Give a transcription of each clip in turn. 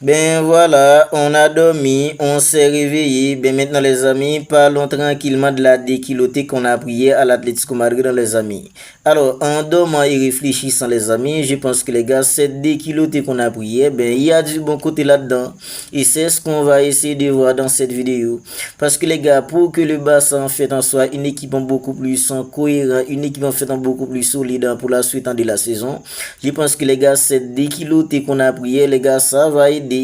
Ben voilà, on a dormi, on s'est réveillé. Ben maintenant les amis, parlons tranquillement de la déculottée qu'on a prié à l'Atlético Madrid les amis. Alors, en dormant et réfléchissant les amis, je pense que les gars, cette déculottée qu'on a prié, ben il y a du bon côté là-dedans. Et c'est ce qu'on va essayer de voir dans cette vidéo. Parce que les gars, pour que le Barça en fait en soit une équipe beaucoup plus cohérente, une équipe en fait beaucoup plus solide pour la suite de la saison, je pense que les gars, cette déculottée qu'on a prié, les gars, ça va aider.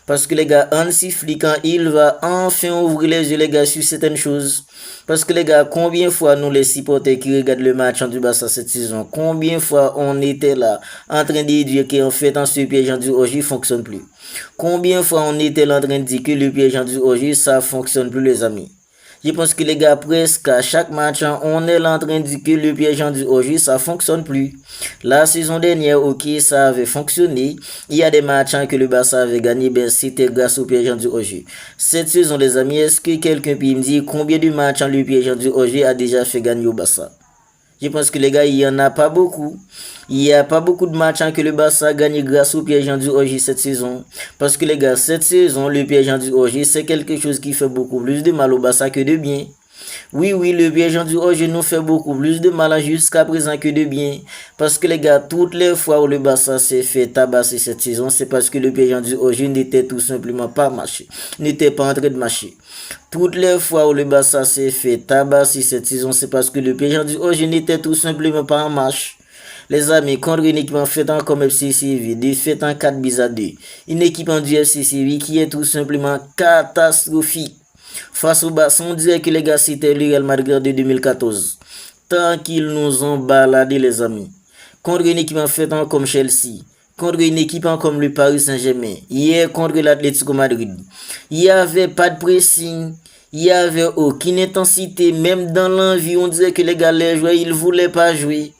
Parce que les gars, Hansi Flick, quand il va enfin ouvrir les yeux, les gars, sur certaines choses. Parce que les gars, combien de fois nous, les supporters qui regardent le match du Barça cette saison, combien de fois on était là en train de dire qu'en fait, en ce piège du OG ne fonctionne plus. Combien de fois on était là en train de dire que le piège du OG, ça fonctionne plus, les amis. Je pense que les gars, presque à chaque match, on est là en train de dire que le piège du OG, ça fonctionne plus. La saison dernière, ok, ça avait fonctionné. Il y a des matchs que le Barça avait gagné, ben c'était grâce au piège du OG. Cette saison, les amis, est-ce que quelqu'un peut me dire combien de matchs le piège du OG a déjà fait gagner au Barça? Je pense que les gars, il n'y en a pas beaucoup. Il n'y a pas beaucoup de matchs que le Barça a gagné grâce au piège du OG cette saison. Parce que les gars, cette saison, le piège du OG, c'est quelque chose qui fait beaucoup plus de mal au Barça que de bien. Oui, le piège du OG nous fait beaucoup plus de mal jusqu'à présent que de bien. Parce que les gars, toutes les fois où le Barça s'est fait tabasser cette saison, c'est parce que le piège du OG n'était tout simplement pas marché. N'était pas en train de marcher. Toutes les fois où le Barça s'est fait tabasser cette saison, c'est parce que le piège du OG n'était tout simplement pas en marche. Les amis, contre une équipe en fait comme FC Séville, défaite en 4 buts à 2. Une équipe en du FC Séville qui est tout simplement catastrophique. Face au Barça, on dirait que les gars c'était le Real Madrid de 2014. Tant qu'ils nous ont baladé les amis. Contre une équipe en fait comme Chelsea. Contre une équipe comme le Paris Saint-Germain. Hier contre l'Atlético Madrid. Il n'y avait pas de pressing. Il n'y avait aucune intensité. Même dans l'envie, on dirait que les gars les joueurs, ils ne voulaient pas jouer.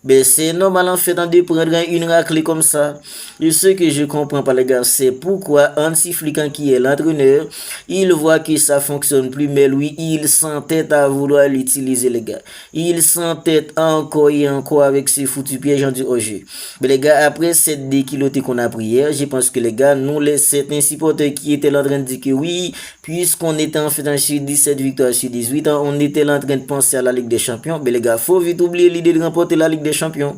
Ben c'est normal en fait de prendre une raclée comme ça. Et ce que je comprends pas les gars, c'est pourquoi Hansi Flick qui est l'entraîneur, il voit que ça fonctionne plus, mais lui il s'entête à vouloir l'utiliser les gars. Il s'entête encore et encore avec ces foutus pièges du OG. Mais les gars, après cette déculottée qu'on a pris hier, je pense que les gars, nous les certains supporters qui étaient là en train de dire que oui, puisqu'on était en fait sur 17 victoires sur 18 ans, on était là en train de penser à la Ligue des Champions. Mais les gars, faut vite oublier l'idée de remporter la Ligue des Champions.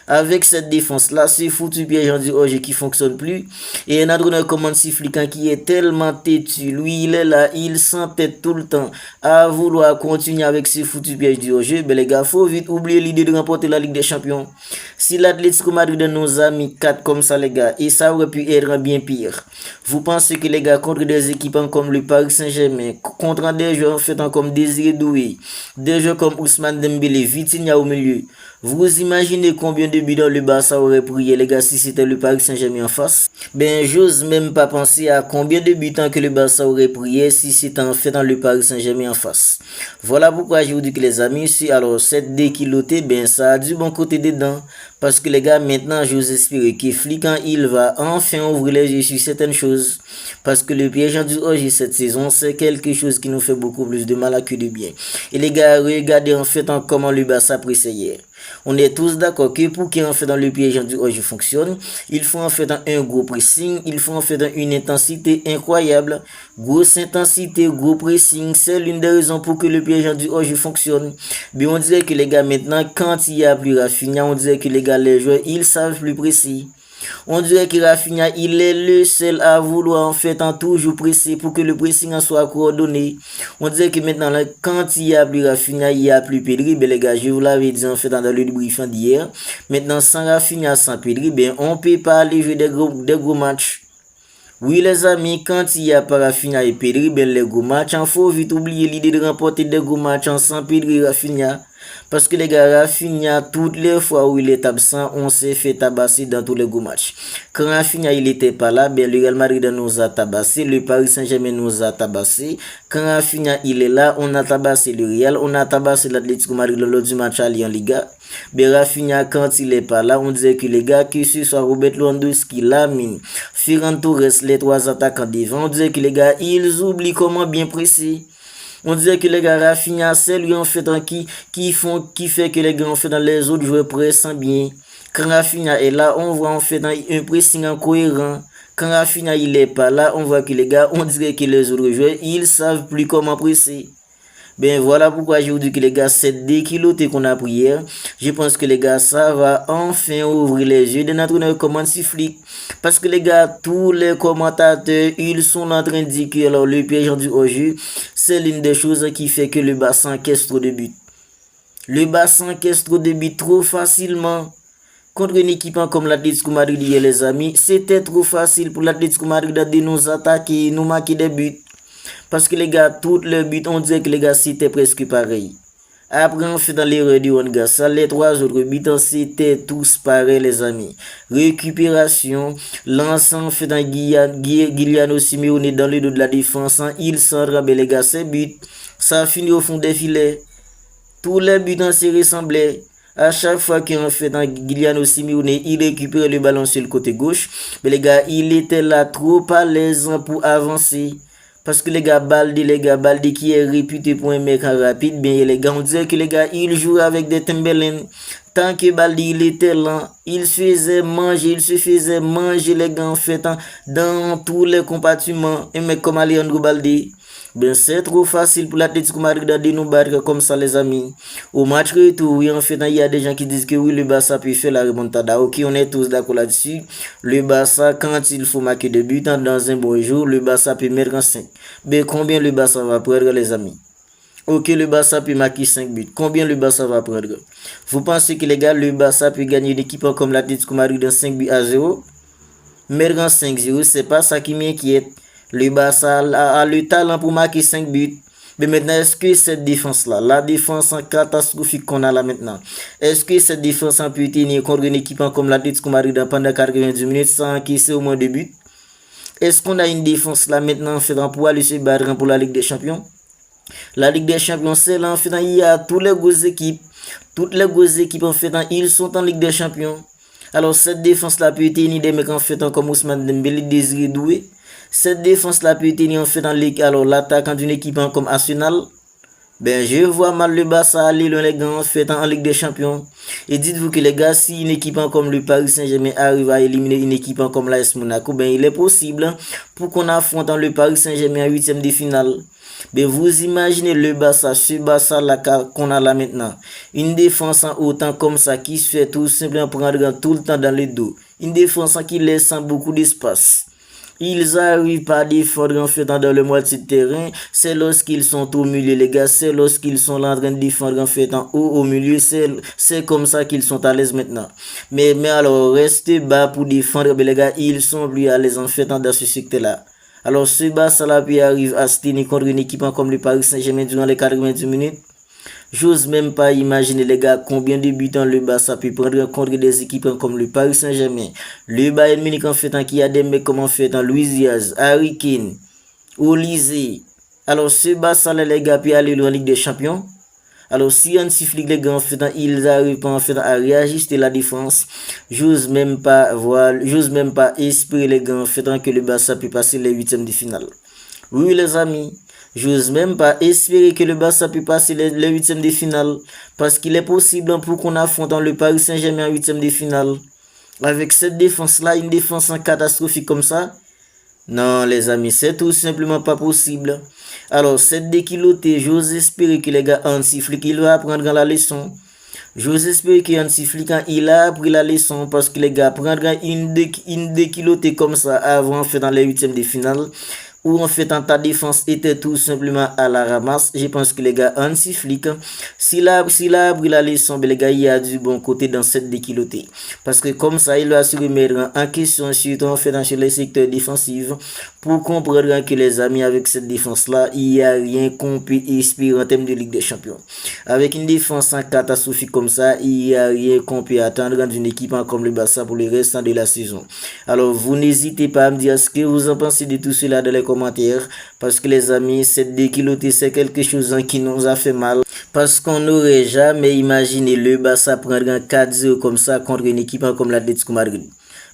Avec cette défense-là, c'est foutu piège du OG qui fonctionne plus. Et un entraîneur comme Hansi Flick qui est tellement têtu. Lui, il est là, il s'entête tout le temps à vouloir continuer avec ces foutus pièges du OG. Ben les gars, faut vite oublier l'idée de remporter la Ligue des Champions. Si l'Atlético Madrid nous a mis 4 comme ça, les gars, et ça aurait pu être bien pire. Vous pensez que les gars, contre des équipes comme le Paris Saint-Germain, contre des joueurs en fait comme Désiré Doué, des joueurs comme Ousmane Dembélé, Vitinha au milieu, vous imaginez combien de buts dans le Barça aurait pris les gars si c'était le Paris Saint-Germain en face? Ben, j'ose même pas penser à combien de buts que le Barça aurait pris si c'était en fait dans le Paris Saint-Germain en face. Voilà pourquoi je vous dis que les amis, si alors cette déculottée, ben ça a du bon côté dedans. Parce que les gars, maintenant, je vous espère que Flick, il va enfin ouvrir les yeux sur certaines choses. Parce que le piège du OG cette saison, c'est quelque chose qui nous fait beaucoup plus de mal que de bien. Et les gars, regardez en fait comment le Barça pressait hier. On est tous d'accord que pour qu'en fait dans le piège du OG fonctionne, il faut en fait un gros pressing, il faut en fait une intensité incroyable. Grosse intensité, gros pressing, c'est l'une des raisons pour que le piège du OG fonctionne. Mais on dirait que les gars maintenant, quand il y a plus Rafinha, on dirait que les gars, les joueurs, ils savent plus précis. On dirait que Rafinha, il est le seul à vouloir en fait en toujours presser pour que le pressing en soit coordonné. On dirait que maintenant, là, quand il y a plus Rafinha, il y a plus Pedri. Ben les gars, je vous l'avais dit en fait dans le briefing d'hier. Maintenant, sans Rafinha, sans Pedri, ben on peut pas aller jouer des gros matchs. Oui les amis, quand il y a pas Rafinha et Pedri, ben les gros matchs, il faut vite oublier l'idée de remporter des gros matchs sans Pedri et Rafinha. Parce que les gars, Rafinha, toutes les fois où il est absent, on s'est fait tabasser dans tous les gros matchs. Quand Rafinha il était pas là, ben le Real Madrid nous a tabassé, le Paris Saint-Germain nous a tabassé. Quand Rafinha il est là, on a tabassé le Real, on a tabassé l'Atlético Madrid lors du match aller en Liga. Ben Rafinha quand il est pas là, on disait que les gars, que ce soit Robert Lewandowski, Lamine, Ferran Torres, les trois attaquants devant, on disait que les gars, ils oublient comment bien presser. On dirait que les gars Rafinha, c'est lui en fait qui fait que les gars en fait dans les autres joueurs pressent bien. Quand Rafinha est là, on voit en fait un pressing incohérent. Quand Rafinha il est pas là, on voit que les gars, on dirait que les autres joueurs, ils savent plus comment presser. Ben voilà pourquoi je vous dis que les gars, cette déculottée qu'on a pris hier, je pense que les gars, ça va enfin ouvrir les yeux de notre entraîneur comme Hansi. Parce que les gars, tous les commentateurs, ils sont en train de dire que alors, le piège du hors-jeu, c'est l'une des choses qui fait que le Barça encaisse trop de buts. Le Barça encaisse trop de buts trop facilement. Contre une équipe comme l'Atlético Madrid hier, les amis, c'était trop facile pour l'Atlético Madrid de nous attaquer, nous marquer des buts. Parce que les gars, tous les buts, on dirait que les gars, c'était presque pareil. Après, on fait dans l'erreur du Juan Garcia, les trois autres buts, c'était tous pareils, les amis. Récupération, l'ensemble fait dans Giuliano Simeone dans le dos de la défense, il s'en rabat, les gars, ces buts, ça finit au fond des filets. Tous les buts se ressemblaient. À chaque fois qu'on fait dans Giuliano Simeone, il récupère le ballon sur le côté gauche. Mais les gars, il était là trop à l'aise pour avancer. Parce que les gars, Baldi qui est réputé pour un mec rapide, bien les gars, on dirait que les gars, il joue avec des Timberland. Tant que Baldi, il était lent, il se faisait manger les gars, en fait, dans tous les compartiments. Un mec comme Alejandro Baldi. Ben, c'est trop facile pour l'Atlético Madrid de nous battre comme ça, les amis. Au match retour, oui, en fait, il y a des gens qui disent que oui, le Barça peut faire la remontada. Ok, on est tous d'accord là-dessus. Le Barça, quand il faut marquer des buts dans un bon jour, le Barça peut mettre en 5. Ben, combien le Barça va prendre, les amis? Ok, le Barça peut marquer 5 buts. Combien le Barça va prendre? Vous pensez que, les gars, le Barça peut gagner une équipe comme l'Atlético Madrid dans 5 buts à 0? Mettre en 5-0, c'est pas ça qui m'inquiète. Le Barça a le talent pour marquer 5 buts. Mais maintenant, est-ce que cette défense-là, la défense catastrophique qu'on a là maintenant, est-ce que cette défense a pu tenir contre une équipe comme l'Atlético Madrid pendant 90 minutes sans encaisser au moins 2 buts? Est-ce qu'on a une défense là maintenant pour aller se battre pour la Ligue des Champions? La Ligue des Champions, c'est là en fait, il y a toutes les grosses équipes. Toutes les grosses équipes en fait, ils sont en Ligue des Champions. Alors cette défense-là peut tenir des mecs en fait comme Ousmane Dembélé, Désiré Doué. Cette défense-là peut tenir en fait dans l'attaquant d'une équipe comme Arsenal. Ben, je vois mal le Barça aller loin les gars en fait en Ligue des Champions. Et dites-vous que les gars, si une équipe comme le Paris Saint-Germain arrive à éliminer une équipe comme l'AS Monaco, ben il est possible pour qu'on affronte le Paris Saint-Germain en 8e de finale. Ben vous imaginez le Barça, ce Barça là qu'on a là maintenant. Une défense en autant comme ça qui se fait tout simplement prendre tout le temps dans le dos. Une défense qui laisse beaucoup d'espace. Ils arrivent pas à défendre en fait dans le moitié de terrain. C'est lorsqu'ils sont au milieu, les gars. C'est lorsqu'ils sont là en train de défendre en fait en haut au milieu. C'est comme ça qu'ils sont à l'aise maintenant. Mais alors, restez bas pour défendre, les gars. Ils sont plus à l'aise en fait dans ce secteur-là. Alors, ce Barça là puis arrive à se tenir contre une équipe comme le Paris Saint-Germain durant les 90 minutes. J'ose même pas imaginer les gars combien de buts le Barça peut prendre contre des équipes comme le Paris Saint-Germain, le Bayern Munich en fait qui a des mecs comme en fait Luis Diaz, Harry Kane, Olise. Alors ce Barça les gars peut aller en Ligue des Champions. Alors si Hansi Flick les gars en fait ils arrivent pas en fait à réajuster la défense, j'ose même pas espérer les gars en fait que le Barça peut passer les 8e de finale. Oui les amis. J'ose même pas espérer que le Barça peut passer les 8e de finale. Parce qu'il est possible pour qu'on affronte le Paris Saint-Germain en 8e de finale. Avec cette défense-là, une défense catastrophique comme ça. Non, les amis, c'est tout simplement pas possible. Alors, cette déculottée, j'ose espérer que les gars Hansi Flick, il va apprendre la leçon. J'ose espérer que Hansi Flick, il a appris la leçon parce que les gars prendront une déculottée comme ça avant, fait dans les 8e de finale. Où en fait ta défense était tout simplement à la ramasse. Je pense que les gars Hansi Flick, s'il a appris la leçon, les gars, il y a du bon côté dans cette déculottée. Parce que comme ça, il va se remettre en question, surtout en fait dans les secteurs défensifs, pour comprendre que les amis, avec cette défense-là, il n'y a rien qu'on peut espérer en termes de Ligue des Champions. Avec une défense catastrophique comme ça, il n'y a rien qu'on peut attendre d'une équipe comme le Barça pour le restant de la saison. Alors, vous n'hésitez pas à me dire ce que vous en pensez de tout cela dans les commentaires, parce que les amis, cette déculottée c'est quelque chose qui nous a fait mal, parce qu'on n'aurait jamais imaginé le Barça prendre un 4-0 comme ça contre une équipe comme l'Atlético Madrid.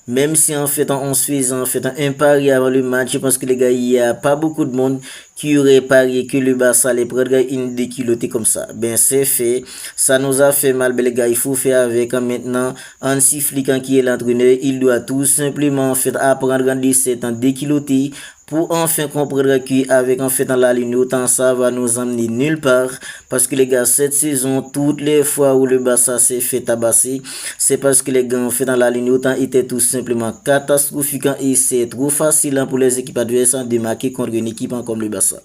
Même si en fait on se faisait en fait un pari avant le match, je pense que les gars, il n'y a pas beaucoup de monde qui aurait parié que le Barça allait prendre une déculottée comme ça. Ben c'est fait, ça nous a fait mal, ben les gars, il faut faire avec. Maintenant, Hansi Flick qui est l'entraîneur, il doit tout simplement en fait apprendre à cette déculotté pour enfin comprendre qu'avec en fait dans la ligne autant ça va nous emmener nulle part, parce que les gars, cette saison, toutes les fois où le Barça s'est fait tabasser, c'est parce que les gars en fait dans la ligne autant était tout simplement catastrophique et c'est trop facile pour les équipes adverses de marquer contre une équipe comme le Barça.